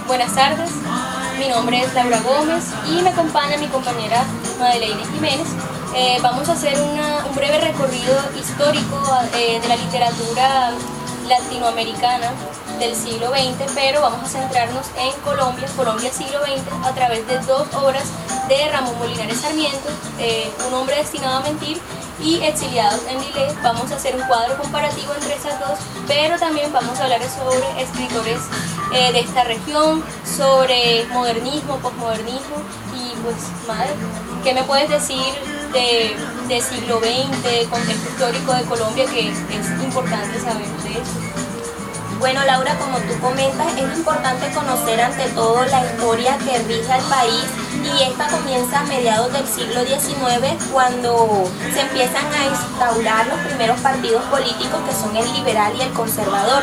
Buenas tardes, mi nombre es Laura Gómez y me acompaña mi compañera Madeleine Jiménez. Vamos a hacer un breve recorrido histórico de la literatura latinoamericana del siglo XX, pero vamos a centrarnos en Colombia siglo XX, a través de dos obras de Ramón Molinares Sarmiento, Un hombre destinado a mentir y Exiliados en Lillet. Vamos a hacer un cuadro comparativo entre esas dos, pero también vamos a hablar sobre escritores de esta región, sobre modernismo, posmodernismo y pues, madre, ¿qué me puedes decir de siglo XX, contexto histórico de Colombia, que es importante saber de eso? Bueno, Laura, como tú comentas, es importante conocer ante todo la historia que rige al país, y esta comienza a mediados del siglo XIX, cuando se empiezan a instaurar los primeros partidos políticos, que son el liberal y el conservador.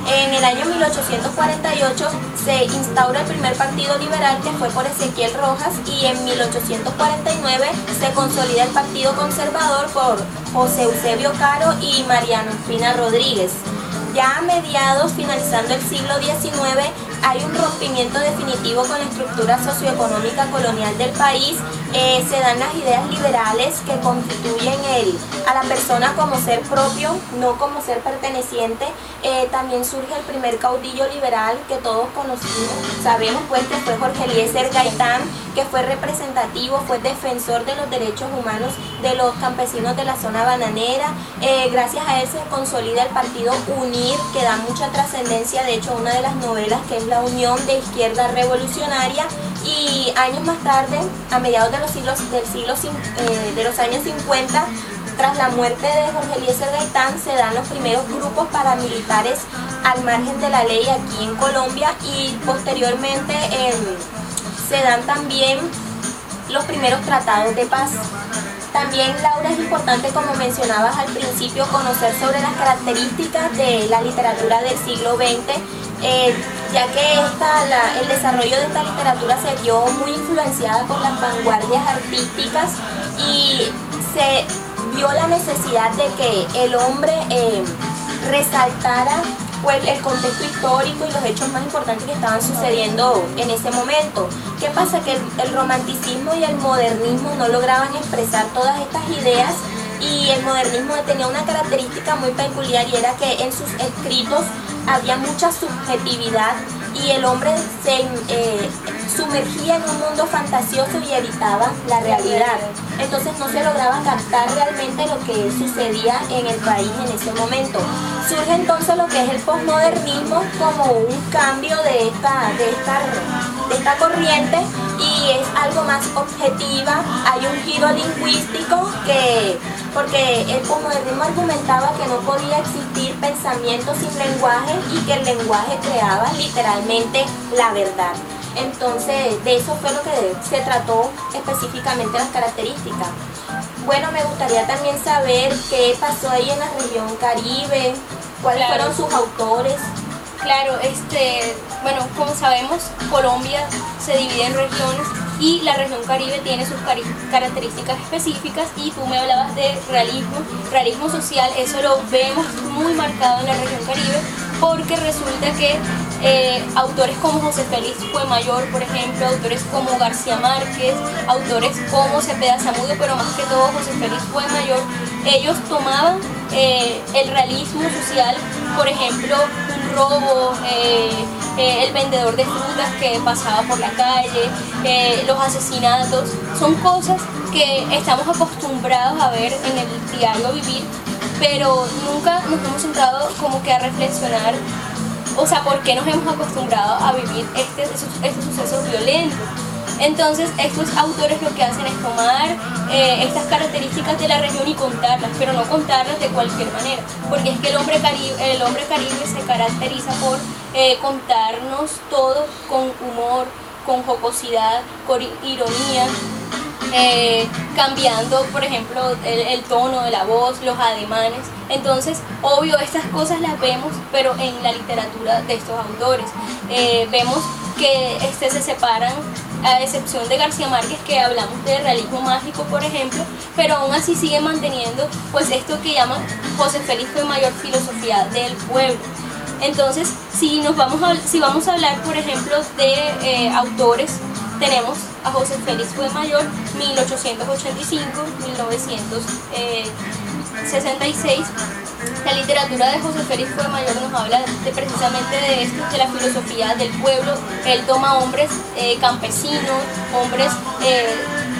En el año 1848 se instaura el primer partido liberal, que fue por Ezequiel Rojas, y en 1849 se consolida el partido conservador por José Eusebio Caro y Mariano Espina Rodríguez. Ya a mediados, finalizando el siglo XIX, hay un rompimiento definitivo con la estructura socioeconómica colonial del país. Se dan las ideas liberales, que constituyen a la persona como ser propio, no como ser perteneciente. También surge el primer caudillo liberal que todos conocimos, sabemos pues, que fue Jorge Eliezer Gaitán, que fue representativo, fue defensor de los derechos humanos de los campesinos de la zona bananera. Gracias a él se consolida el partido UNIR, que da mucha trascendencia, de hecho, una de las novelas, que es La Unión de Izquierda Revolucionaria. Y años más tarde, a mediados de los años 50, tras la muerte de Jorge Eliezer Gaitán, se dan los primeros grupos paramilitares al margen de la ley aquí en Colombia, y posteriormente se dan también los primeros tratados de paz. También, Laura, es importante, como mencionabas al principio, conocer sobre las características de la literatura del siglo XX, ya que el desarrollo de esta literatura se vio muy influenciada por las vanguardias artísticas, y se vio la necesidad de que el hombre resaltara pues, el contexto histórico y los hechos más importantes que estaban sucediendo en ese momento. ¿Qué pasa? Que el romanticismo y el modernismo no lograban expresar todas estas ideas, y el modernismo tenía una característica muy peculiar, y era que en sus escritos había mucha subjetividad, y el hombre se sumergía en un mundo fantasioso y evitaba la realidad. Entonces no se lograba captar realmente lo que sucedía en el país en ese momento. Surge entonces lo que es el posmodernismo como un cambio de esta corriente, y es algo más objetiva. Hay un giro lingüístico, porque el posmodernismo argumentaba que no podía existir pensamiento sin lenguaje, y que el lenguaje creaba literalmente la verdad. Entonces, de eso fue lo que se trató específicamente, las características. Bueno, me gustaría también saber qué pasó ahí en la región Caribe, cuáles fueron sus autores. Claro, bueno, como sabemos, Colombia se divide en regiones, y la región Caribe tiene sus características específicas, y tú me hablabas de realismo social. Eso lo vemos muy marcado en la región Caribe, porque resulta que autores como José Félix Fuenmayor, por ejemplo, autores como García Márquez, autores como Cepeda Zamudio, pero más que todo José Félix Fuenmayor, ellos tomaban el realismo social, por ejemplo, un robo, el vendedor de frutas que pasaba por la calle, los asesinatos. Son cosas que estamos acostumbrados a ver en el diario vivir, pero nunca nos hemos sentado como que a reflexionar, o sea, por qué nos hemos acostumbrado a vivir estos sucesos violentos. Entonces, estos autores lo que hacen es tomar estas características de la región y contarlas, pero no contarlas de cualquier manera, porque es que el hombre caribe se caracteriza por contarnos todo con humor, con jocosidad, con ironía, cambiando, por ejemplo, el tono de la voz, los ademanes. Entonces, obvio, estas cosas las vemos, pero en la literatura de estos autores. Vemos que se separan, a excepción de García Márquez, que hablamos de realismo mágico, por ejemplo, pero aún así sigue manteniendo pues esto que llama José Félix Fuenmayor filosofía del pueblo. Entonces, si vamos a hablar, por ejemplo, de autores, tenemos a José Félix Fuenmayor, 1885-1966. La literatura de José Félix Fuenmayor nos habla precisamente de esto, de la filosofía del pueblo. Él toma hombres campesinos, hombres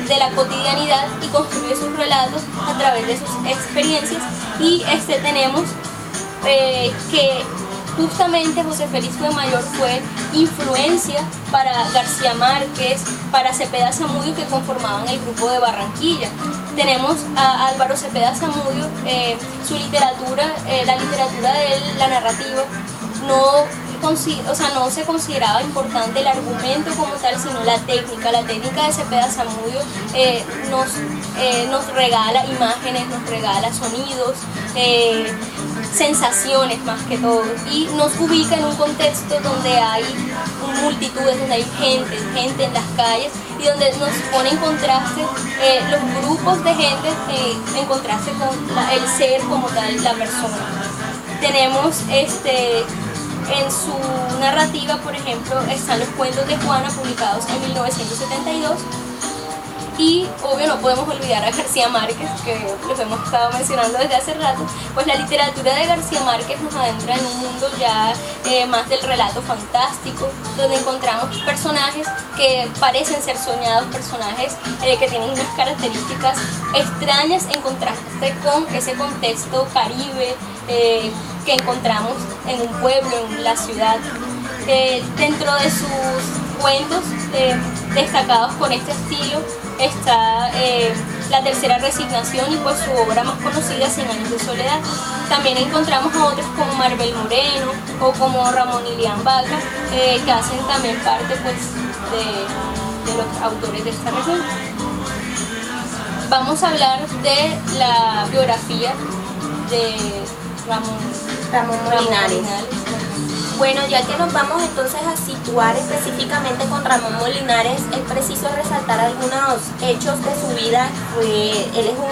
de la cotidianidad, y construye sus relatos a través de sus experiencias. Y tenemos que justamente José Félix Fuenmayor fue influencia para García Márquez, para Cepeda Zamudio, que conformaban el grupo de Barranquilla. Tenemos a Álvaro Cepeda Zamudio, su literatura, la literatura de él, la narrativa, no se consideraba importante el argumento como tal, sino la técnica. La técnica de Cepeda Zamudio nos regala imágenes, nos regala sonidos, sensaciones más que todo, y nos ubica en un contexto donde hay multitudes, donde hay gente en las calles, y donde nos pone en contraste los grupos de gente en contraste con el ser como tal, la persona. Tenemos en su narrativa, por ejemplo, están los cuentos de Juana, publicados en 1972. Y obvio no podemos olvidar a García Márquez, que los hemos estado mencionando desde hace rato. Pues la literatura de García Márquez nos adentra en un mundo ya más del relato fantástico, donde encontramos personajes que parecen ser soñados, personajes que tienen unas características extrañas en contraste con ese contexto caribe que encontramos en un pueblo, en la ciudad. Dentro de sus cuentos destacados con este estilo está La Tercera Resignación, y pues su obra más conocida, Cien Años de Soledad. También encontramos a otros como Maribel Moreno o como Ramón Ilián Vaca, que hacen también parte pues de los autores de esta región. Vamos a hablar de la biografía de Ramón Molinares. Bueno, ya que nos vamos entonces a situar específicamente con Ramón Molinares, es preciso resaltar algunos hechos de su vida. Él es un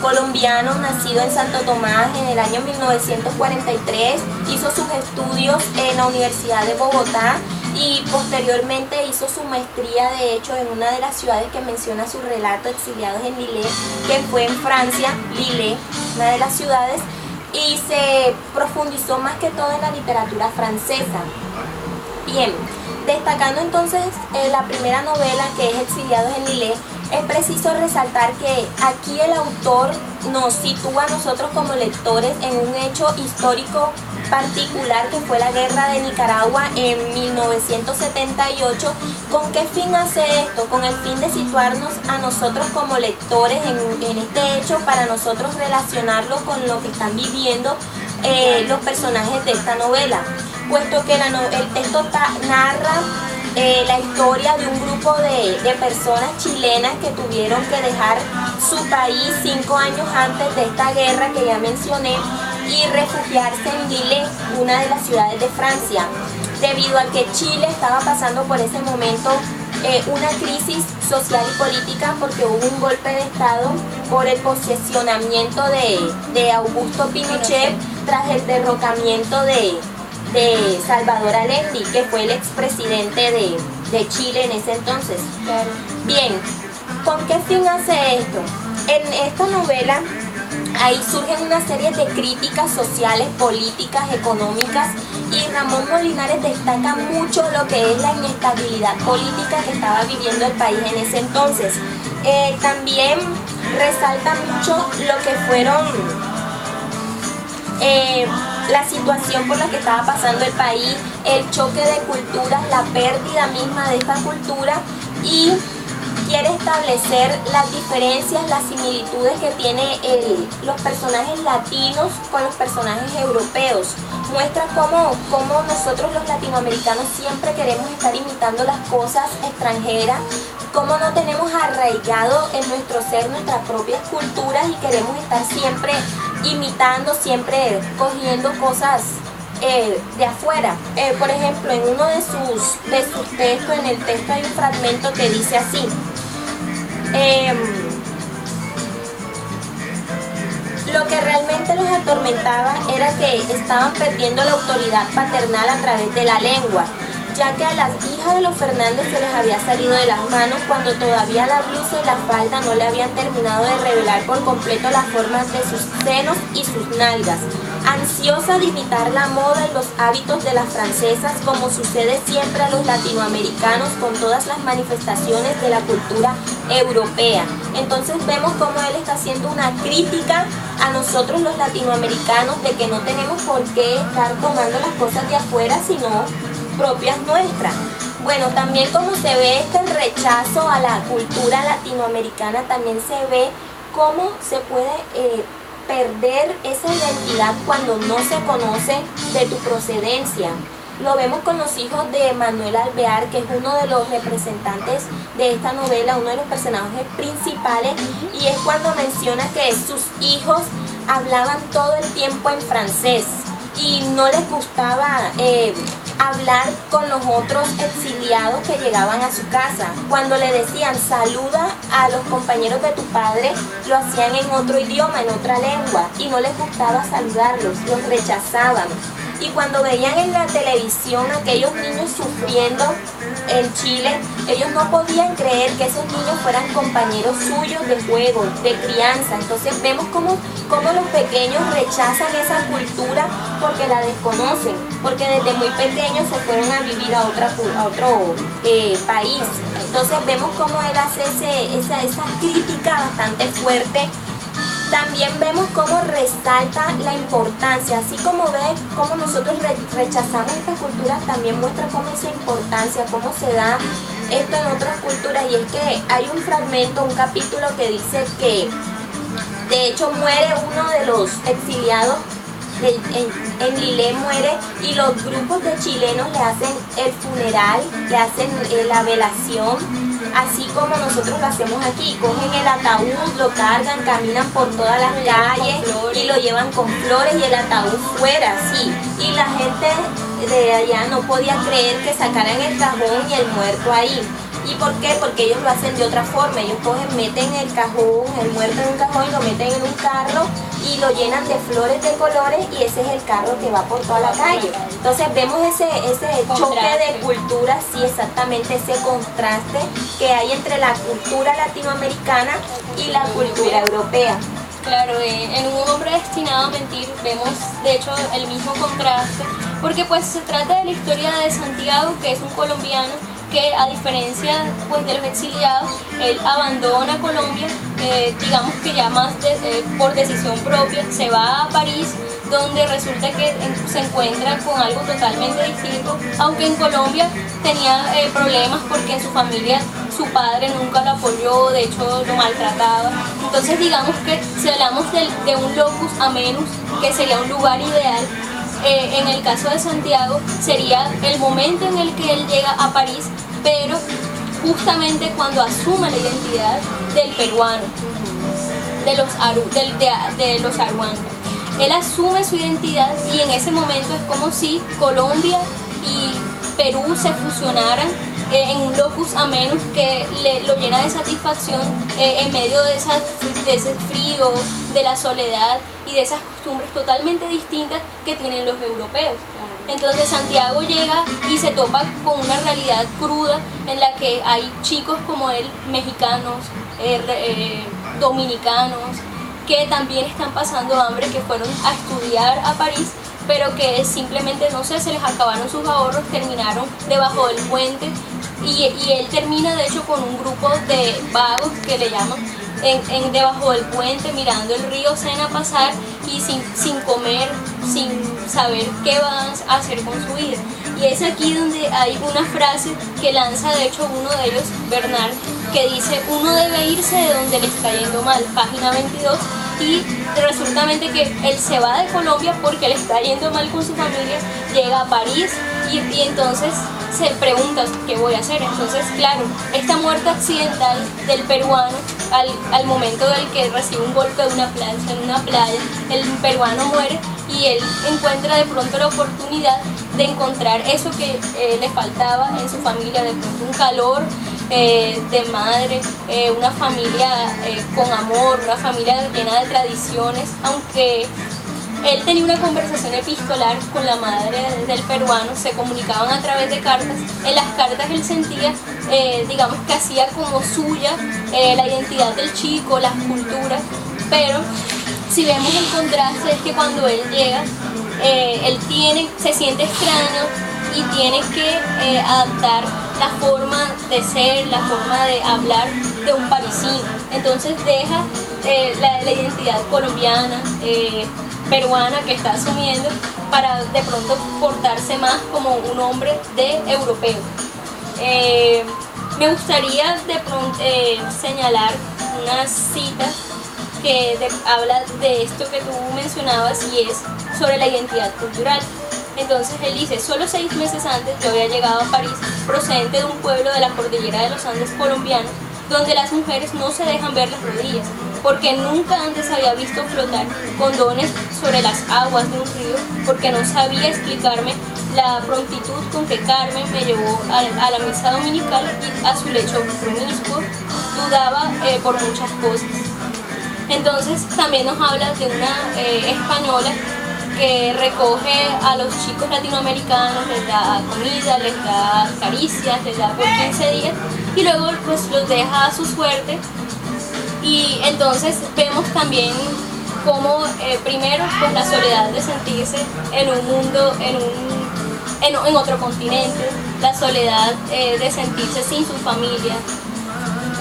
colombiano nacido en Santo Tomás en el año 1943, hizo sus estudios en la Universidad de Bogotá y posteriormente hizo su maestría, de hecho, en una de las ciudades que menciona su relato, Exiliados en Lille, que fue en Francia, Lille, una de las ciudades, y se profundizó más que todo en la literatura francesa. Bien, destacando entonces la primera novela, que es Exiliados en Lille, es preciso resaltar que aquí el autor nos sitúa a nosotros como lectores en un hecho histórico particular, que fue la guerra de Nicaragua en 1978. ¿Con qué fin hace esto? Con el fin de situarnos a nosotros como lectores en este hecho, para nosotros relacionarlo con lo que están viviendo los personajes de esta novela, puesto que el texto narra la historia de un grupo de personas chilenas que tuvieron que dejar su país 5 años antes de esta guerra que ya mencioné y refugiarse en Lille, una de las ciudades de Francia, debido a que Chile estaba pasando por ese momento una crisis social y política, porque hubo un golpe de estado por el posesionamiento de Augusto Pinochet tras el derrocamiento de Salvador Allende, que fue el expresidente de Chile en ese entonces. Claro. Bien, ¿con qué fin hace esto? En esta novela ahí surgen una serie de críticas sociales, políticas, económicas, y Ramón Molinares destaca mucho lo que es la inestabilidad política que estaba viviendo el país en ese entonces. También resalta mucho lo que fueron la situación por la que estaba pasando el país, el choque de culturas, la pérdida misma de esta cultura, y quiere establecer las diferencias, las similitudes que tiene los personajes latinos con los personajes europeos. Muestra cómo nosotros los latinoamericanos siempre queremos estar imitando las cosas extranjeras, cómo no tenemos arraigado en nuestro ser nuestras propias culturas y queremos estar siempre imitando, siempre cogiendo cosas de afuera. Por ejemplo, en uno de sus textos, en el texto hay un fragmento que dice así: Lo que realmente los atormentaba era que estaban perdiendo la autoridad paternal a través de la lengua, ya que a las hijas de los Fernández se les había salido de las manos cuando todavía la blusa y la falda no le habían terminado de revelar por completo las formas de sus senos y sus nalgas. Ansiosa de imitar la moda y los hábitos de las francesas, como sucede siempre a los latinoamericanos con todas las manifestaciones de la cultura europea. Entonces vemos cómo él está haciendo una crítica a nosotros los latinoamericanos de que no tenemos por qué estar tomando las cosas de afuera, sino propias nuestras. Bueno, también como se ve este rechazo a la cultura latinoamericana, también se ve cómo se puede perder esa identidad cuando no se conoce de tu procedencia. Lo vemos con los hijos de Manuel Alvear, que es uno de los representantes de esta novela, uno de los personajes principales, y es cuando menciona que sus hijos hablaban todo el tiempo en francés y no les gustaba hablar con los otros exiliados que llegaban a su casa. Cuando le decían saluda a los compañeros de tu padre, lo hacían en otro idioma, en otra lengua, y no les gustaba saludarlos, los rechazaban. Y cuando veían en la televisión a aquellos niños sufriendo en Chile, ellos no podían creer que esos niños fueran compañeros suyos de juego, de crianza. Entonces vemos cómo los pequeños rechazan esa cultura porque la desconocen, porque desde muy pequeños se fueron a vivir a otro país. Entonces vemos cómo él hace esa crítica bastante fuerte. También vemos cómo resalta la importancia, así como ve cómo nosotros rechazamos estas culturas, también muestra cómo esa importancia, cómo se da esto en otras culturas. Y es que hay un fragmento, un capítulo que dice que de hecho muere uno de los exiliados, en Lillet muere, y los grupos de chilenos le hacen el funeral, le hacen la velación, así como nosotros lo hacemos aquí. Cogen el ataúd, lo cargan, caminan por todas las calles y lo llevan con flores y el ataúd fuera, así. Y la gente de allá no podía creer que sacaran el cajón y el muerto ahí. ¿Y por qué? Porque ellos lo hacen de otra forma. Ellos meten el cajón, el muerto en un cajón, y lo meten en un carro y lo llenan de flores de colores, y ese es el carro que va por toda la calle. Entonces vemos ese choque de culturas, sí, exactamente, ese contraste que hay entre la cultura latinoamericana y la cultura europea. Claro, en Un hombre destinado a mentir vemos de hecho el mismo contraste, porque pues se trata de la historia de Santiago, que es un colombiano que, a diferencia pues de los exiliados, él abandona Colombia, digamos que ya más por decisión propia, se va a París, donde resulta que se encuentra con algo totalmente distinto, aunque en Colombia tenía problemas porque en su familia su padre nunca lo apoyó, de hecho lo maltrataba. Entonces digamos que si hablamos de un locus amenus, que sería un lugar ideal, en el caso de Santiago sería el momento en el que él llega a París, pero justamente cuando asume la identidad del peruano, de los Aruanda. Él asume su identidad, y en ese momento es como si Colombia y Perú se fusionaran en un locus amenus que lo llena de satisfacción en medio de ese frío, de la soledad y de esas costumbres totalmente distintas que tienen los europeos. Entonces Santiago llega y se topa con una realidad cruda en la que hay chicos como él, mexicanos, dominicanos, que también están pasando hambre, que fueron a estudiar a París, pero que simplemente, no sé, se les acabaron sus ahorros, terminaron debajo del puente, y él termina de hecho con un grupo de vagos que le llaman, debajo del puente, mirando el río Sena pasar, y sin comer, sin saber qué van a hacer con su vida. Y es aquí donde hay una frase que lanza de hecho uno de ellos, Bernard, que dice: uno debe irse de donde le está yendo mal, página 22, y resulta que él se va de Colombia porque le está yendo mal con su familia, llega a París y entonces se pregunta ¿qué voy a hacer? Entonces claro, esta muerte accidental del peruano al momento del que recibe un golpe de una plancha en una playa, el peruano muere y él encuentra de pronto la oportunidad de encontrar eso que le faltaba en su familia, de pronto un calor de madre, una familia con amor, una familia llena de tradiciones, aunque él tenía una conversación epistolar con la madre del peruano, se comunicaban a través de cartas. En las cartas él sentía, digamos que hacía como suya la identidad del chico, las culturas, pero si vemos el contraste es que cuando él llega, él se siente extraño y tiene que adaptar la forma de ser, la forma de hablar de un parisino. Entonces deja la identidad colombiana, peruana que está asumiendo para de pronto portarse más como un hombre de europeo. Me gustaría de pronto señalar unas citas que habla de esto que tú mencionabas y es sobre la identidad cultural. Entonces él dice, solo 6 meses antes yo había llegado a París, procedente de un pueblo de la cordillera de los Andes colombianos, donde las mujeres no se dejan ver las rodillas, porque nunca antes había visto flotar condones sobre las aguas de un río, porque no sabía explicarme la prontitud con que Carmen me llevó a la misa dominical y a su lecho promiscuo, dudaba por muchas cosas. Entonces también nos habla de una española que recoge a los chicos latinoamericanos, les da comida, les da caricias, les da por 15 días y luego pues los deja a su suerte. Y entonces vemos también cómo primero pues la soledad de sentirse en un mundo, en otro continente, la soledad de sentirse sin su familia.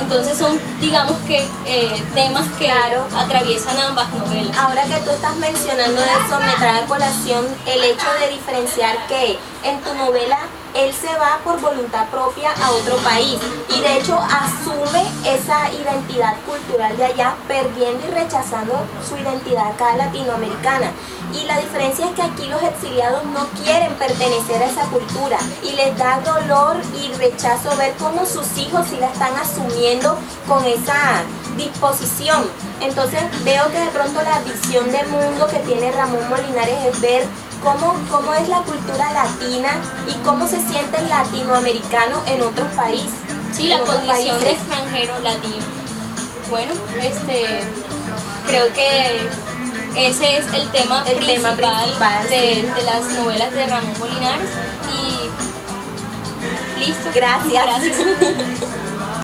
Entonces son, digamos que, temas que Claro. atraviesan ambas novelas. Ahora que tú estás mencionando eso, me trae a colación el hecho de diferenciar que en tu novela él se va por voluntad propia a otro país y de hecho asume esa identidad cultural de allá, perdiendo y rechazando su identidad acá latinoamericana. Y la diferencia es que aquí los exiliados no quieren pertenecer a esa cultura y les da dolor y rechazo ver cómo sus hijos sí la están asumiendo con esa disposición. Entonces veo que de pronto la visión de mundo que tiene Ramón Molinares es ver cómo es la cultura latina y cómo se siente el latinoamericano en otros países. Sí, la condición de extranjero latino. Bueno, creo que ese es el tema principal de las novelas de Ramón Molinares y listo. Gracias. Gracias.